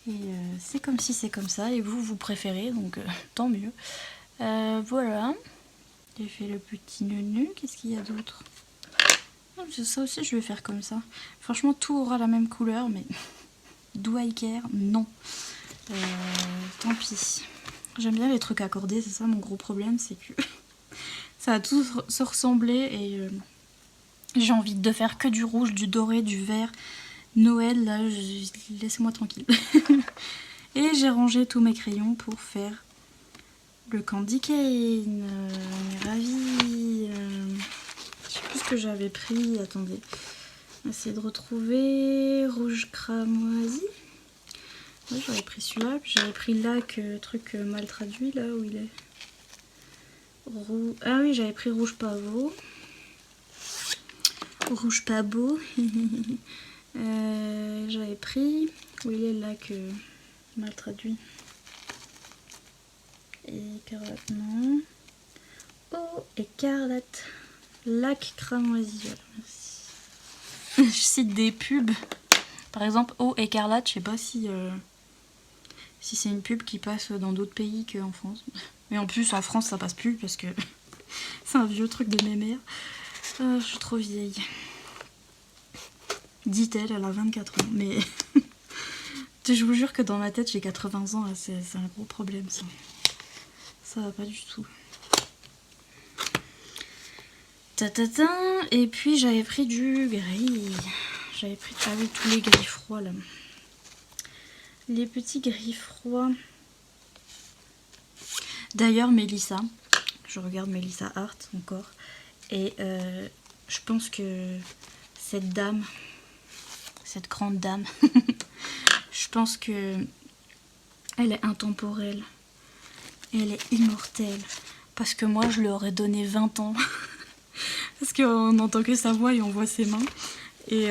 [SPEAKER 1] Et c'est comme si c'est comme ça. Et vous préférez, donc tant mieux. Voilà. J'ai fait le petit neunu. Qu'est-ce qu'il y a d'autre? Ça aussi, je vais faire comme ça. Franchement, tout aura la même couleur, mais do I care? Non. Tant pis. J'aime bien les trucs accordés, c'est ça mon gros problème, c'est que ça va tous se ressembler et... j'ai envie de faire que du rouge, du doré, du vert. Noël, là, laissez-moi tranquille. Et j'ai rangé tous mes crayons pour faire le candy cane. Ravie. Je sais plus ce que j'avais pris. Attendez. Essayer de retrouver. Rouge cramoisi. Ouais, j'avais pris celui-là. Puis j'avais pris lac, truc mal traduit, là où il est. Ah oui, j'avais pris rouge pavot. Rouge pas beau. J'avais pris... Où il est là que... mal traduit. Écarlate, non. Oh, écarlate. Lac cramoisi. Voilà, merci. Je cite des pubs. Par exemple, Oh, écarlate, je sais pas si... si c'est une pub qui passe dans d'autres pays qu'en France. Mais en plus, en France, ça passe plus parce que... c'est un vieux truc de mes mères. Je suis trop vieille. Dit-elle, elle a 24 ans. Mais je vous jure que dans ma tête, j'ai 80 ans. C'est un gros problème, ça. Ça va pas du tout. Tatatin. Et puis, j'avais pris du gris. J'avais pris tous les gris froids, là. Les petits gris froids. D'ailleurs, Mélissa. Je regarde Mélissa Art encore. Et je pense que cette dame... cette grande dame, je pense que elle est intemporelle, elle est immortelle, parce que moi je lui aurais donné 20 ans, parce qu'on n'entend que sa voix et on voit ses mains, et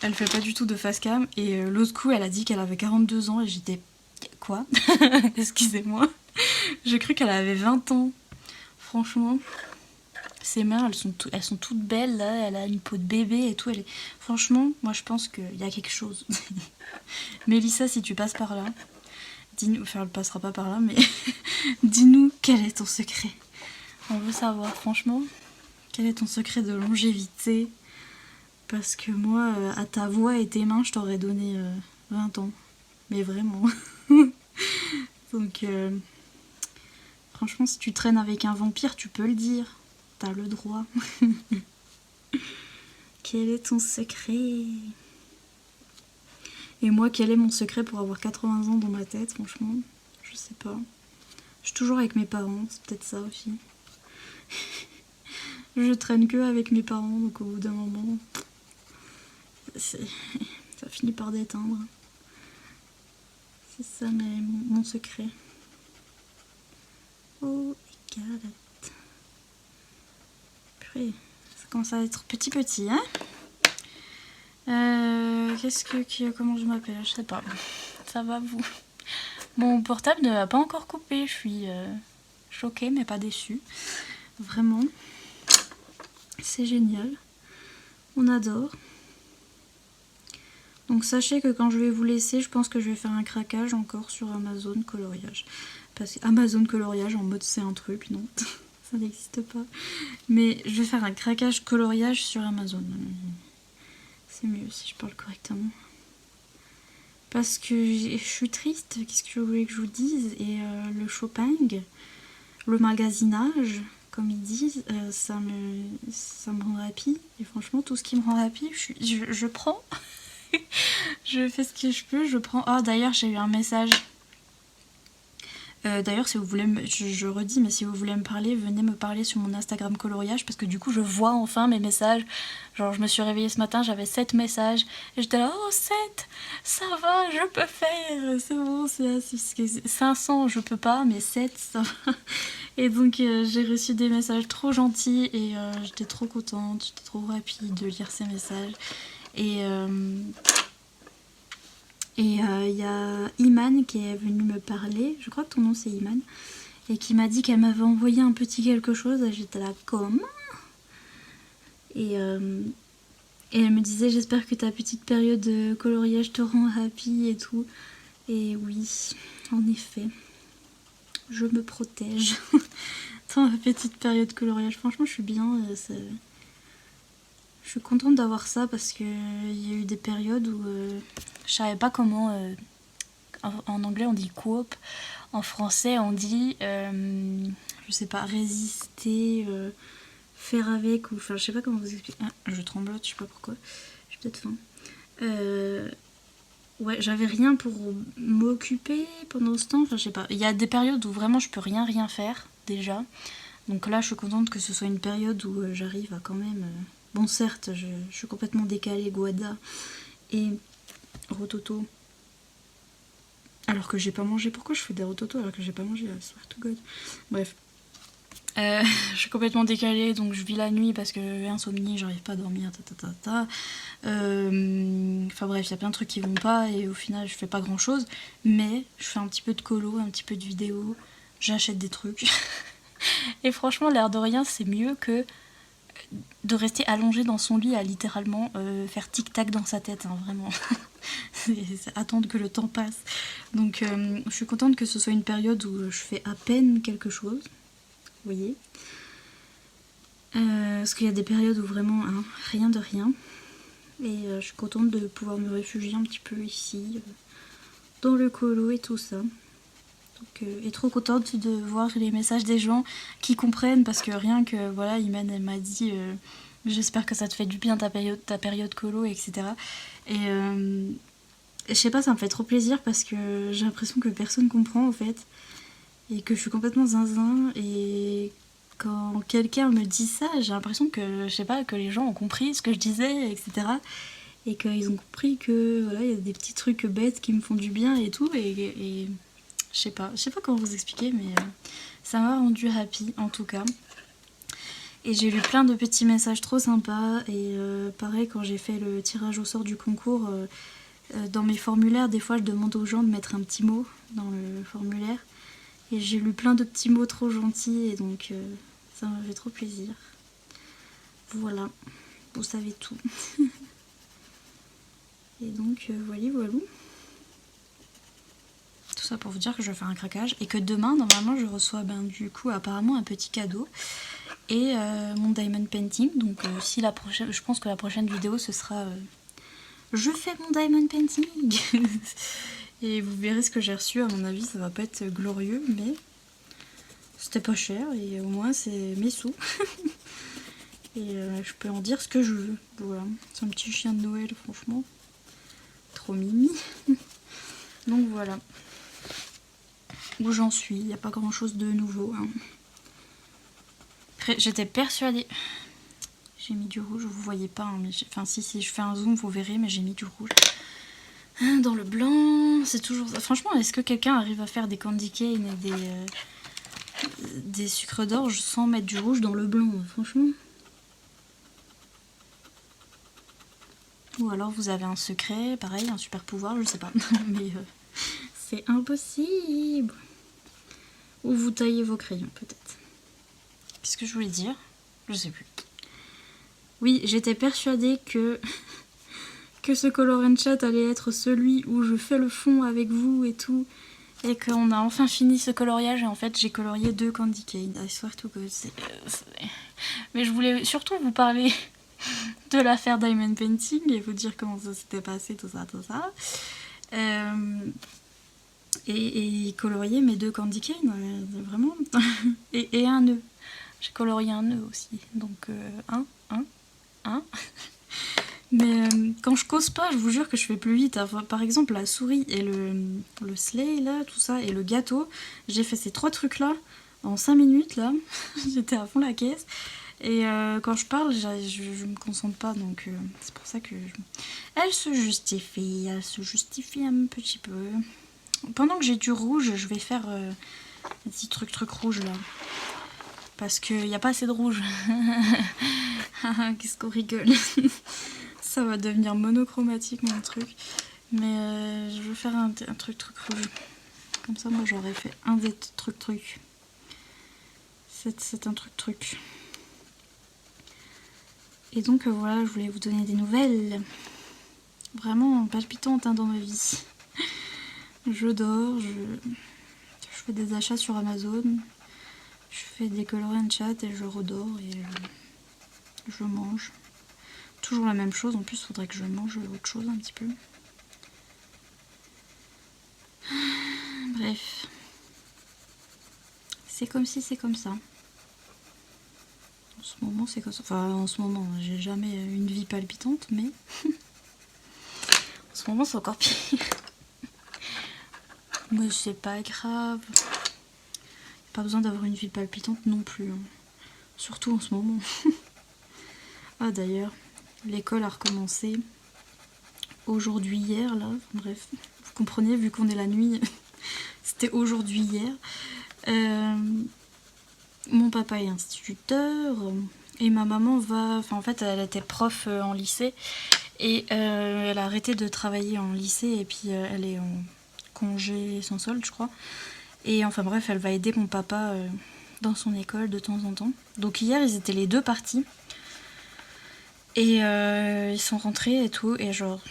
[SPEAKER 1] elle fait pas du tout de face cam, et l'autre coup elle a dit qu'elle avait 42 ans, et j'étais, quoi? Excusez-moi, j'ai cru qu'elle avait 20 ans, franchement. Ses mains, elles sont toutes belles, là. Elle a une peau de bébé et tout. Franchement, moi, je pense qu'il y a quelque chose. Mélissa, si tu passes par là, dis-nous... Enfin, elle passera pas par là, mais... dis-nous quel est ton secret. On veut savoir, franchement, quel est ton secret de longévité. Parce que moi, à ta voix et tes mains, je t'aurais donné 20 ans. mais vraiment. Donc franchement, si tu traînes avec un vampire, tu peux le dire. T'as le droit. Quel est ton secret? Et moi, quel est mon secret pour avoir 80 ans dans ma tête? Franchement, je sais pas. Je suis toujours avec mes parents, c'est peut-être ça aussi. Je traîne que avec mes parents, donc au bout d'un moment, ça finit par déteindre. C'est ça mon secret. Oh, galette. Purée, ça commence à être petit, hein? Comment je m'appelle? Je sais pas. Ça va vous? Mon portable ne va pas encore coupé. Je suis choquée mais pas déçue. Vraiment. C'est génial. On adore. Donc sachez que quand je vais vous laisser, je pense que je vais faire un craquage encore sur Amazon coloriage. Parce que Amazon coloriage en mode c'est un truc, non, ça n'existe pas. Mais je vais faire un craquage coloriage sur Amazon. C'est mieux si je parle correctement. Parce que je suis triste, qu'est-ce que vous voulez que je vous dise? Et le shopping, le magasinage, comme ils disent, ça me rend happy. Et franchement, tout ce qui me rend happy, je prends. Je fais ce que je peux, je prends. Ah, d'ailleurs, j'ai eu un message. D'ailleurs, si vous voulez, je redis, mais si vous voulez me parler, venez me parler sur mon Instagram coloriage parce que du coup, je vois enfin mes messages. Genre, je me suis réveillée ce matin, j'avais 7 messages et j'étais là, oh 7, ça va, je peux faire, c'est bon, c'est 500, je peux pas, mais 7, ça va. Et donc, j'ai reçu des messages trop gentils et j'étais trop contente, j'étais trop rapide de lire ces messages. Et il y a Iman qui est venue me parler, je crois que ton nom c'est Iman, et qui m'a dit qu'elle m'avait envoyé un petit quelque chose, et j'étais là comme... Et elle me disait j'espère que ta petite période de coloriage te rend happy et tout. Et oui, en effet, je me protège dans ma petite période de coloriage. Franchement je suis bien, je suis contente d'avoir ça parce qu'il y a eu des périodes où je savais pas comment... en anglais on dit coop, en français on dit, je sais pas, résister, faire avec, ou enfin je sais pas comment vous expliquer. Ah, je tremblote, je sais pas pourquoi, j'ai peut-être faim. Ouais, j'avais rien pour m'occuper pendant ce temps, enfin je sais pas. Il y a des périodes où vraiment je peux rien faire déjà. Donc là je suis contente que ce soit une période où j'arrive à quand même... Bon certes, je suis complètement décalée, Guada et Rototo. Alors que j'ai pas mangé. Pourquoi je fais des rototos alors que j'ai pas mangé? Swear to God. Bref. Je suis complètement décalée, donc je vis la nuit parce que j'ai insomnie, j'arrive pas à dormir, Enfin bref, il y a plein de trucs qui vont pas et au final je fais pas grand chose. Mais je fais un petit peu de colo, un petit peu de vidéo, j'achète des trucs. Et franchement, l'air de rien, c'est mieux que de rester allongé dans son lit à littéralement faire tic-tac dans sa tête, hein, vraiment. C'est attendre que le temps passe. Donc je suis contente que ce soit une période où je fais à peine quelque chose. Vous voyez, parce qu'il y a des périodes où vraiment hein, rien de rien. Et je suis contente de pouvoir me réfugier un petit peu ici, dans le colo et tout ça. Donc, et trop contente de voir les messages des gens qui comprennent, parce que rien que, voilà, Iman elle m'a dit j'espère que ça te fait du bien ta période colo, etc. Et je sais pas, ça me fait trop plaisir parce que j'ai l'impression que personne comprend en fait. Et que je suis complètement zinzin, et quand quelqu'un me dit ça, j'ai l'impression que, je sais pas, que les gens ont compris ce que je disais, etc. Et qu'ils ont compris que, voilà, il y a des petits trucs bêtes qui me font du bien et tout, et je sais pas comment vous expliquer, mais ça m'a rendu happy, en tout cas. Et j'ai lu plein de petits messages trop sympas, et pareil, quand j'ai fait le tirage au sort du concours, dans mes formulaires, des fois je demande aux gens de mettre un petit mot dans le formulaire. Et j'ai lu plein de petits mots trop gentils et donc ça m'a fait trop plaisir. Voilà, vous savez tout. Et donc voilà. Tout ça pour vous dire que je vais faire un craquage et que demain, normalement, je reçois du coup apparemment un petit cadeau et mon diamond painting. Donc si je pense que la prochaine vidéo ce sera je fais mon diamond painting. Et vous verrez ce que j'ai reçu, à mon avis ça va pas être glorieux, mais c'était pas cher et au moins c'est mes sous. Et je peux en dire ce que je veux. Voilà, c'est un petit chien de Noël franchement. Trop mimi. Donc voilà. Où j'en suis, il n'y a pas grand chose de nouveau. Hein. Après, j'étais persuadée. J'ai mis du rouge, vous voyez pas, hein, mais enfin si je fais un zoom vous verrez, mais j'ai mis du rouge. Dans le blanc, c'est toujours ça. Franchement, est-ce que quelqu'un arrive à faire des candy cane et des sucres d'orge sans mettre du rouge dans le blanc, franchement? Ou alors vous avez un secret, pareil, un super pouvoir, je sais pas. Mais c'est impossible. Ou vous taillez vos crayons, peut-être. Qu'est-ce que je voulais dire? Je sais plus. Oui, j'étais persuadée que ce Color and Chat allait être celui où je fais le fond avec vous et tout. Et qu'on a enfin fini ce coloriage. Et en fait, j'ai colorié 2 candy cane. I swear to God. Mais je voulais surtout vous parler de l'affaire Diamond Painting et vous dire comment ça s'était passé, tout ça, tout ça. Et colorier mes 2 candy cane, vraiment. et un nœud. J'ai colorié un nœud aussi. Donc, un. Mais quand je cause pas, je vous jure que je fais plus vite. Par exemple, la souris et le sleigh, là, tout ça, et le gâteau, j'ai fait ces 3 trucs-là en 5 minutes, là. J'étais à fond la caisse. Et quand je parle, je me concentre pas, donc c'est pour ça que... Elle se justifie un petit peu. Pendant que j'ai du rouge, je vais faire des petits trucs rouges, là. Parce qu'il n'y a pas assez de rouge. Qu'est-ce qu'on rigole. Ça va devenir monochromatique mon truc. Mais je veux faire un truc rouge. Comme ça, moi j'aurais fait un des trucs. C'est un truc. Et donc voilà, je voulais vous donner des nouvelles. Vraiment palpitantes hein, dans ma vie. Je dors, je fais des achats sur Amazon. Je fais des color and chat et je redors et je mange. Toujours la même chose, en plus il faudrait que je mange autre chose un petit peu. Bref. C'est comme si c'est comme ça. En ce moment c'est comme ça. Enfin en ce moment, j'ai jamais une vie palpitante, mais en ce moment c'est encore pire. Mais c'est pas grave. Pas besoin d'avoir une vie palpitante non plus. Hein. Surtout en ce moment. Ah d'ailleurs, l'école a recommencé aujourd'hui, hier, là. Bref, vous comprenez, vu qu'on est la nuit, c'était aujourd'hui, hier. Mon papa est instituteur et ma maman va... Enfin, en fait, elle était prof en lycée et elle a arrêté de travailler en lycée et puis elle est en congé sans solde, je crois. Et enfin bref, elle va aider mon papa dans son école de temps en temps. Donc hier, ils étaient les 2 partis. Et ils sont rentrés et tout. Et genre,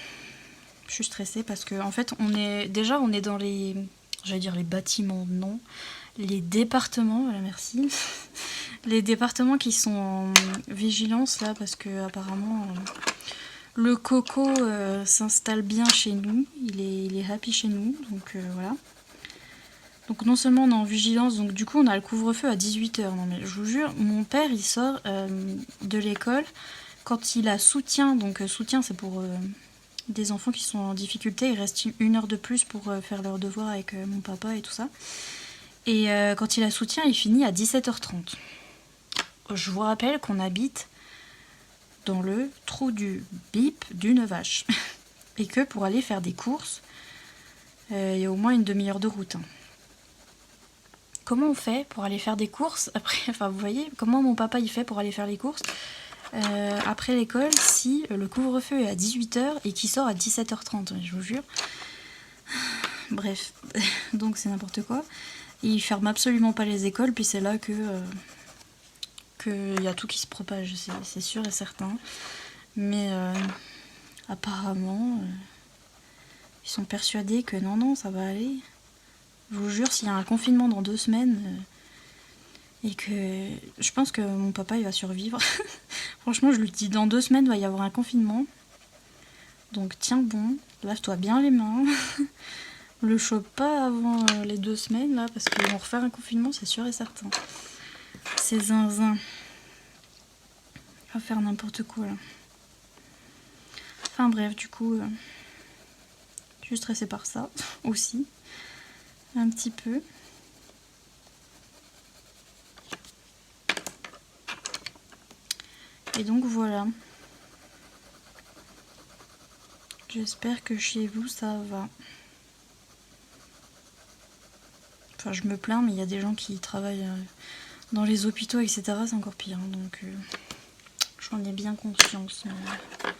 [SPEAKER 1] je suis stressée parce que en fait, on est dans les... J'allais dire les bâtiments, non. Les départements, voilà, merci. Les départements qui sont en vigilance là parce que apparemment le coco s'installe bien chez nous. Il est happy chez nous. Donc voilà. Donc non seulement on est en vigilance, donc du coup on a le couvre-feu à 18h. Non mais je vous jure, mon père il sort de l'école quand il a soutien. Donc soutien c'est pour des enfants qui sont en difficulté. Il reste 1 heure de plus pour faire leurs devoirs avec mon papa et tout ça. Et quand il a soutien, il finit à 17h30. Je vous rappelle qu'on habite dans le trou du bip d'une vache. Et que pour aller faire des courses, il y a au moins une demi-heure de route. Hein. Comment on fait pour aller faire des courses après, enfin vous voyez, comment mon papa il fait pour aller faire les courses après l'école si le couvre-feu est à 18h et qu'il sort à 17h30, je vous jure. Bref, donc c'est n'importe quoi. Il ferme absolument pas les écoles, puis c'est là que y a tout qui se propage, c'est sûr et certain. Mais apparemment, ils sont persuadés que non, ça va aller. Je vous jure, s'il y a un confinement dans 2 semaines, et que je pense que mon papa il va survivre. Franchement, je lui dis, dans 2 semaines, il va y avoir un confinement. Donc tiens bon, lave-toi bien les mains. le chope pas avant les 2 semaines là, parce qu'ils vont refaire un confinement, c'est sûr et certain. Ces zinzins. À faire n'importe quoi là. Enfin bref, du coup, je suis stressée par ça aussi. Un petit peu. Et donc voilà. J'espère que chez vous ça va. Enfin, je me plains, mais il y a des gens qui travaillent dans les hôpitaux, etc. C'est encore pire. Hein, donc, j'en ai bien conscience. Mais...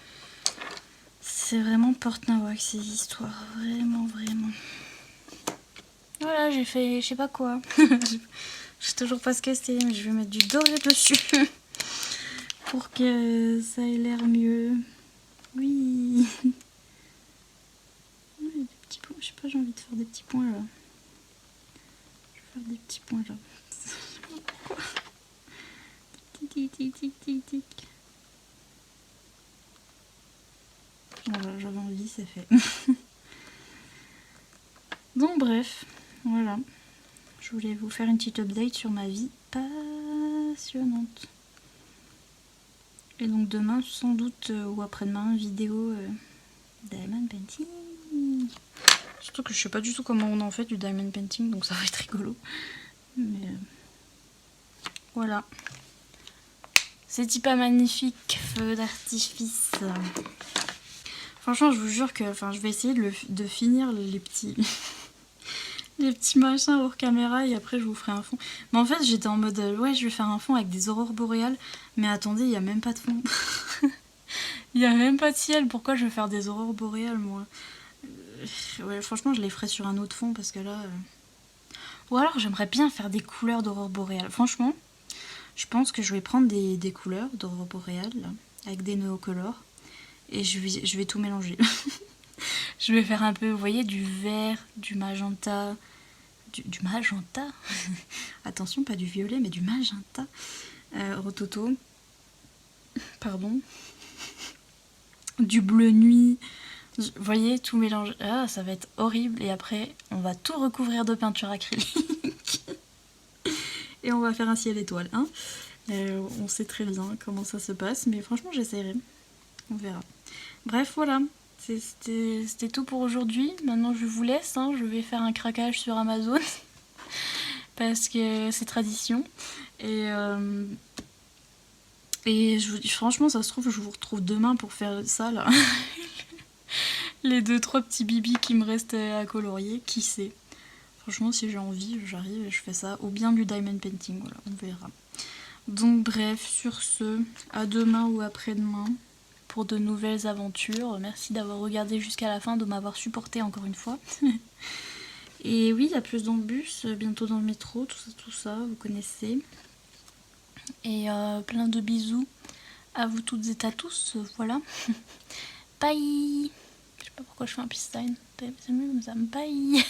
[SPEAKER 1] c'est vraiment porte-nawak ces histoires. Vraiment, vraiment. Voilà, j'ai fait je sais pas quoi. Je sais toujours pas ce que c'est, mais je vais mettre du doré dessus. Pour que ça ait l'air mieux. Oui. Des petits points. Je sais pas, j'ai envie de faire des petits points là. Je vais faire des petits points là. Je sais pas pourquoi. Tic, tic, tic, tic, tic. Voilà, j'avais envie, c'est fait. Donc bref, voilà. Je voulais vous faire une petite update sur ma vie passionnante. Et donc demain, sans doute, ou après-demain, vidéo Diamond Painting. Surtout que je sais pas du tout comment on en fait du Diamond Painting, donc ça va être rigolo. Mais voilà. C'est pas magnifique, feu d'artifice. Franchement, je vous jure que je vais essayer de finir les petits... les petits machins hors caméra et après je vous ferai un fond. Mais en fait, j'étais en mode, ouais, je vais faire un fond avec des aurores boréales. Mais attendez, il n'y a même pas de fond. Il n'y a même pas de ciel. Pourquoi je vais faire des aurores boréales, moi? Ouais, franchement, je les ferai sur un autre fond parce que là... Ou alors, j'aimerais bien faire des couleurs d'aurores boréales. Franchement, je pense que je vais prendre des couleurs d'aurores boréales, là, avec des néocolores. Et je vais tout mélanger. Je vais faire un peu, vous voyez, du vert, du magenta... Du magenta. Attention, pas du violet, mais du magenta. Rototo. Pardon. Du bleu nuit. Vous voyez, tout mélange. Ah, ça va être horrible. Et après, on va tout recouvrir de peinture acrylique. Et on va faire un ciel étoile. Hein, on sait très bien comment ça se passe. Mais franchement, j'essaierai. On verra. Bref, voilà. C'était tout pour aujourd'hui. Maintenant, je vous laisse. Hein. Je vais faire un craquage sur Amazon. Parce que c'est tradition. Et franchement, ça se trouve, je vous retrouve demain pour faire ça, là. Les 2-3 petits bibis qui me restent à colorier, qui sait. Franchement, si j'ai envie, j'arrive et je fais ça. Ou bien du diamond painting, voilà, on verra. Donc bref, sur ce, à demain ou après-demain pour de nouvelles aventures. Merci d'avoir regardé jusqu'à la fin, de m'avoir supporté encore une fois. Et oui, à plus dans le bus, bientôt dans le métro, tout ça, vous connaissez. Et plein de bisous à vous toutes et à tous, voilà. Bye. Je sais pas pourquoi je fais un peace sign, c'est mieux comme ça, bye.